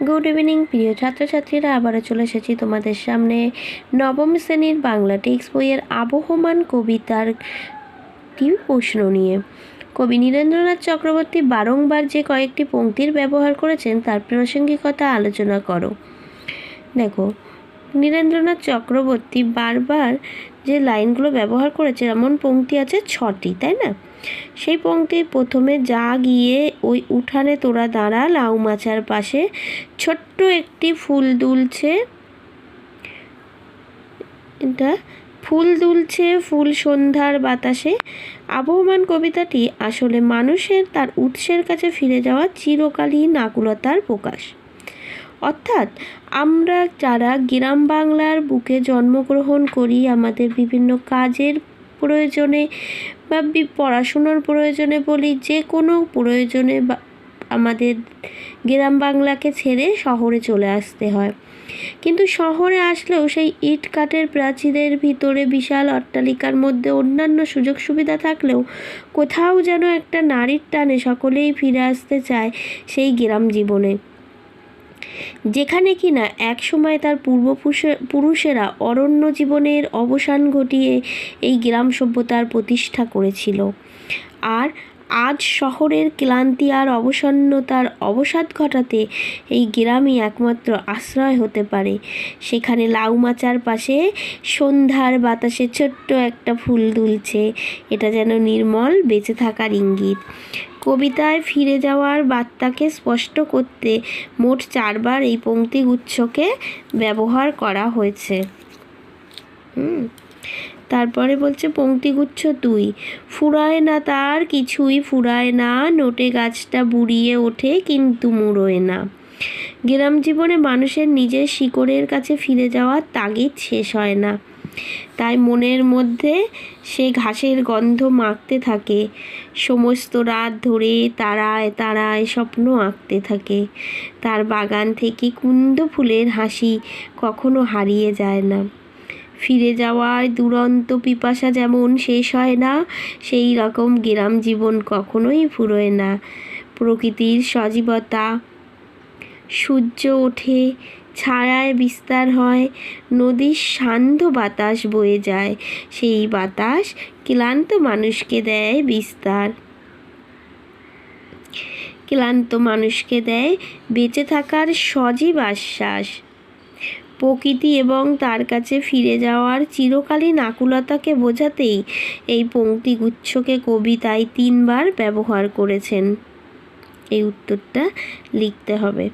Good evening প্রিয় ছাত্রছাত্রীরা, আবারও চলে এসেছি তোমাদের সামনে নবম শ্রেণীর বাংলা টেক্সট বইয়ের আবহমান কবিতার প্রশ্ন নিয়ে। কবি নীরেন্দ্রনাথ চক্রবর্তী বারংবার যে কয়েকটি পংক্তির ব্যবহার করেছেন তার প্রাসঙ্গিকতা আলোচনা করো। দেখো, নীরেন্দ্রনাথ চক্রবর্তী বারবার যে লাইনগুলো ব্যবহার করেছে, এমন পংক্তি আছে 6টি, তাই না? সেই পংক্তির প্রথমে, যা গিয়ে ওই উঠানে তোরা দাঁড়া, লাউ মাচার পাশে ছোট্ট একটি ফুল দুলছে, এটা ফুল দুলছে ফুল সন্ধ্যার বাতাসে। আবহমান কবিতাটি আসলে মানুষের তার উৎসের কাছে ফিরে যাওয়া চিরকালীন আকুলতার প্রকাশ। অর্থাৎ আমরা যারা গ্রাম বাংলার বুকে জন্মগ্রহণ করি, আমাদের বিভিন্ন কাজের প্রয়োজনে বা পড়াশুনোর প্রয়োজনে বলি, যে কোনো প্রয়োজনে আমাদের গ্রাম বাংলাকে ছেড়ে শহরে চলে আসতে হয়। কিন্তু শহরে আসলেও সেই ইট কাঠের প্রাচীরের ভিতরে বিশাল অট্টালিকার মধ্যে অন্যান্য সুযোগ সুবিধা থাকলেও কোথাও যেন একটা নারীর টানে সকলেই ফিরে আসতে চায় সেই গ্রাম জীবনে, যেখানে কিনা এক সময় তার পূর্বপুরুষেরা অরণ্য জীবনের অবসান ঘটিয়ে এই গ্রাম সভ্যতার প্রতিষ্ঠা করেছিল। আর আজ শহরের ক্লান্তি আর অবসন্নতার অবসাদ ঘটাতে এই গ্রামই একমাত্র আশ্রয় হতে পারে। সেখানে লাউ মাচার পাশে সন্ধ্যার বাতাসে ছোট্ট একটা ফুল দুলছে, এটা যেন নির্মল বেঁচে থাকার ইঙ্গিত। কবিতায় ফিরে যাওয়ার বার্তাকে স্পষ্ট করতে মোট 4বার এই পংক্তিগুচ্ছকে ব্যবহার করা হয়েছে। তারপরে বলছে পংক্তিগুচ্ছ 2, ফুরায় না তার কিছুই ফুরায় না, নোটে গাছটা বুড়িয়ে ওঠে কিন্তু মুড়োয় না। গ্রাম জীবনে মানুষের নিজের শিকড়ের কাছে ফিরে যাওয়ার তাগিদ শেষ হয় না, তাই মনের মধ্যে সে ঘাসের গন্ধ মাখতে থাকে, সমস্ত রাত ধরে তারায় তারায় স্বপ্ন আঁকতে থাকে। তার বাগান থেকে কুন্দ ফুলের হাসি কখনো হারিয়ে যায় না। ফিরে যাওয়ায় দুরন্ত পিপাসা যেমন শেষ হয় না, সেই রকম গ্রাম জীবন কখনোই ফুরোয় না। প্রকৃতির সজীবতা, সূর্য ওঠে, ছায়ায় বিস্তার হয়, নদীর সান্ধ্য বাতাস বয়ে যায়, সেই বাতাস ক্লান্ত মানুষকে দেয় বিস্তার, ক্লান্ত মানুষকে দেয় বেঁচে থাকার সজীব আশ্বাস। প্রকৃতি এবং তার কাছে ফিরে যাওয়ার চিরকালীন আকুলতাকে বোঝাতেই এই পংক্তিগুচ্ছকে কবিতায় 3বার ব্যবহার করেছেন। এই উত্তরটা লিখতে হবে।